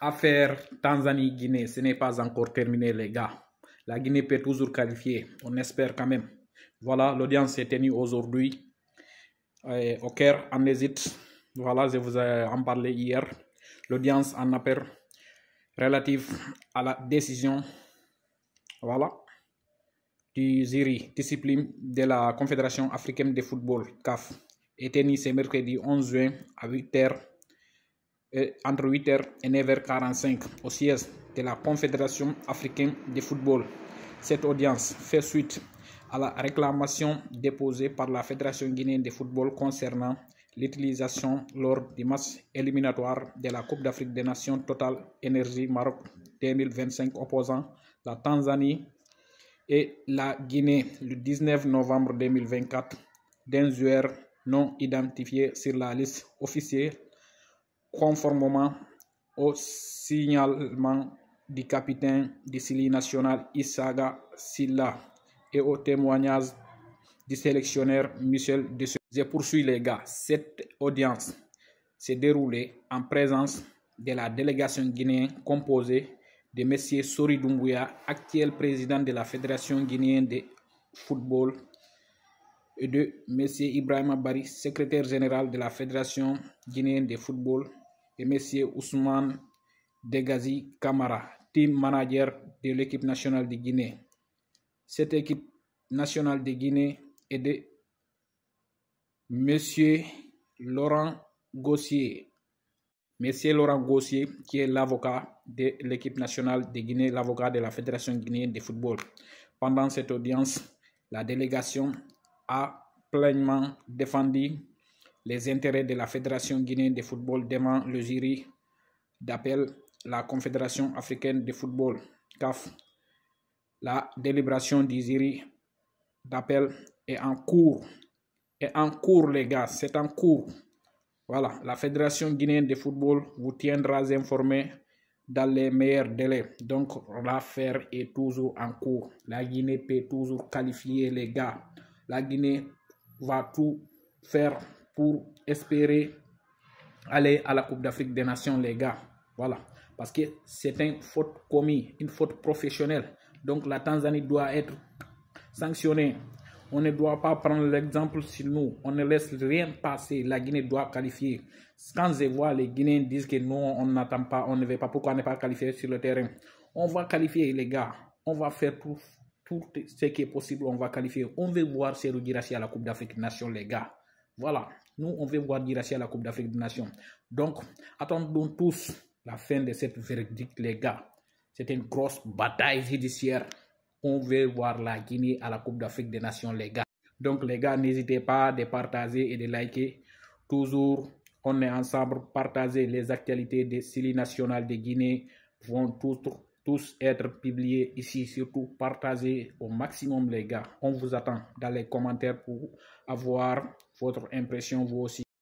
Affaire Tanzanie-Guinée, ce n'est pas encore terminé, les gars. La Guinée peut toujours qualifier, on espère quand même. Voilà, l'audience s'est tenue aujourd'hui au Caire, en Égypte. Voilà, je vous ai en parlé hier. L'audience en appel relative à la décision, voilà, du jury discipline de la Confédération africaine de football, CAF, est tenue ce mercredi 11 juin à 8h. Entre 8h et 9h45 au siège de la Confédération africaine de football. Cette audience fait suite à la réclamation déposée par la Fédération guinéenne de football concernant l'utilisation lors du match éliminatoire de la Coupe d'Afrique des Nations Total Energy Maroc 2025 opposant la Tanzanie et la Guinée le 19 novembre 2024 d'un joueur non identifié sur la liste officielle, conformément au signalement du capitaine du Sili national Issaga Silla et au témoignage du sélectionneur Michel Dessous. Je poursuis les gars. Cette audience s'est déroulée en présence de la délégation guinéenne composée de M. Sori Doumbouya, actuel président de la Fédération guinéenne de football, et de M. Ibrahima Bari, secrétaire général de la Fédération guinéenne de football, et M. Ousmane Degazi Kamara, team manager de l'équipe nationale de Guinée. Cette équipe nationale de Guinée est de M. Laurent Gossier. M. Laurent Gossier, qui est l'avocat de l'équipe nationale de Guinée, l'avocat de la Fédération guinéenne de football. Pendant cette audience, la délégation a pleinement défendu les intérêts de la Fédération guinéenne de football devant le jury d'appel, la Confédération africaine de football, CAF. La délibération du jury d'appel est en cours. Les gars, c'est en cours. Voilà, la Fédération guinéenne de football vous tiendra informé dans les meilleurs délais. Donc, l'affaire est toujours en cours. La Guinée peut toujours qualifier, les gars. La Guinée va tout faire pour espérer aller à la Coupe d'Afrique des Nations, les gars. Voilà, parce que c'est une faute commise, une faute professionnelle. Donc, la Tanzanie doit être sanctionnée. On ne doit pas prendre l'exemple sur nous. On ne laisse rien passer. La Guinée doit qualifier. Quand je vois les Guinéens disent que non, on n'attend pas, on ne veut pas, pourquoi on n'est pas qualifié sur le terrain? On va qualifier, les gars. On va faire tout ce qui est possible. On va qualifier. On veut voir Serhou Guirassy à la Coupe d'Afrique des Nations, les gars. Voilà. Nous, on veut voir Guirassy à la Coupe d'Afrique des Nations. Donc, attendons tous la fin de cette verdict, les gars. C'est une grosse bataille judiciaire. On veut voir la Guinée à la Coupe d'Afrique des Nations, les gars. Donc, les gars, n'hésitez pas de partager et de liker. Toujours, on est ensemble. Partager les actualités des Sili national de Guinée vont tous être publiés ici. Surtout, partagez au maximum, les gars. On vous attend dans les commentaires pour avoir votre impression, vous aussi.